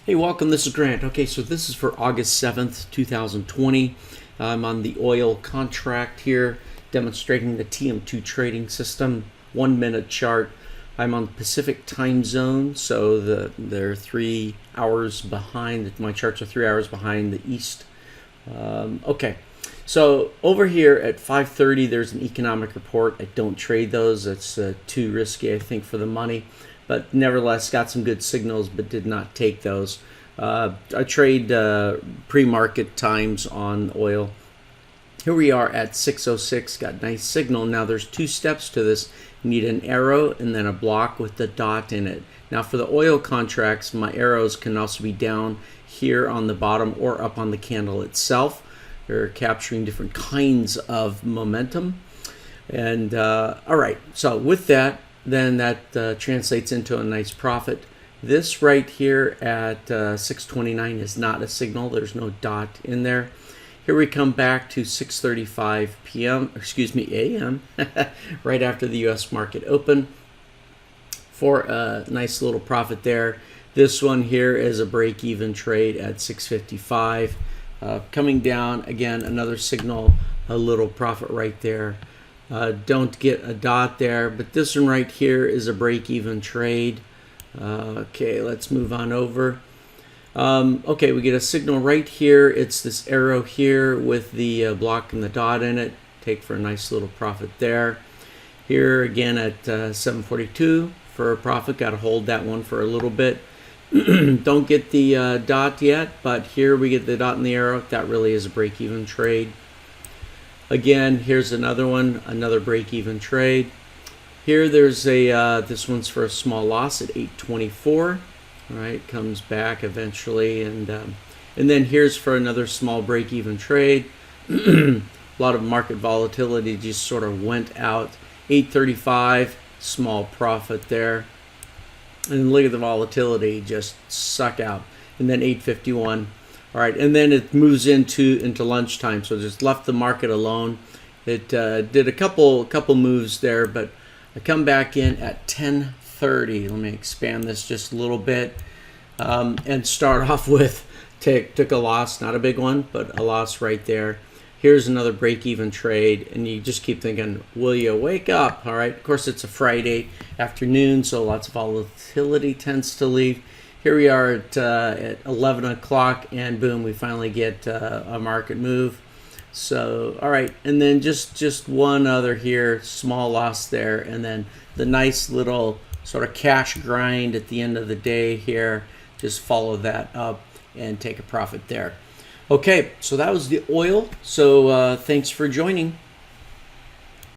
Hey, welcome. This is Grant. Okay, so this is for August 7th, 2020. I'm on the oil contract here, demonstrating the TM2 trading system, 1 minute chart. I'm on Pacific time zone, so they're 3 hours behind. My charts are 3 hours behind the East. Okay, so over here at 5:30, there's an economic report. I don't trade those. It's too risky, I think, for the money. But nevertheless, got some good signals, but did not take those. I trade pre-market times on oil. Here we are at 6:06, got nice signal. Now there's 2 steps to this. You need an arrow and then a block with the dot in it. Now for the oil contracts, my arrows can also be down here on the bottom or up on the candle itself. They're capturing different kinds of momentum. And all right, so with that, then that translates into a nice profit. This right here at 6:29 is not a signal. There's no dot in there. Here we come back to 6:35 p.m. a.m. right after the U.S. market open for a nice little profit there. This one here is a break-even trade at 6:55. Coming down again, another signal, a little profit right there. Don't get a dot there, but this one right here is a break-even trade. Okay, let's move on over. Okay, we get a signal right here. It's this arrow here with the block and the dot in it. Take for a nice little profit there. Here again at 7:42 for a profit. Got to hold that one for a little bit. Don't get the dot yet, but here we get the dot and the arrow. That really is a break-even trade. Again, here's another one, another break-even trade. Here there's a this one's for a small loss at 8:24. All right, comes back eventually, and then here's for another small break-even trade. A lot of market volatility just sort of went out. 8:35, small profit there, and look at the volatility just suck out. And then 8:51. All right, and then it moves into lunchtime, so just left the market alone. It did a couple moves there, but I come back in at 10:30. Let me expand this just a little bit and start off with took a loss, not a big one, but a loss right there. Here's another break-even trade, and you just keep thinking, will you wake up? All right, of course it's a Friday afternoon, so lots of volatility tends to leave. Here we are at 11 o'clock, and boom, we finally get a market move. So, all right, and then just one other here, small loss there, and then the nice little sort of cash grind at the end of the day here. Just follow that up and take a profit there. Okay, so that was the oil. So thanks for joining.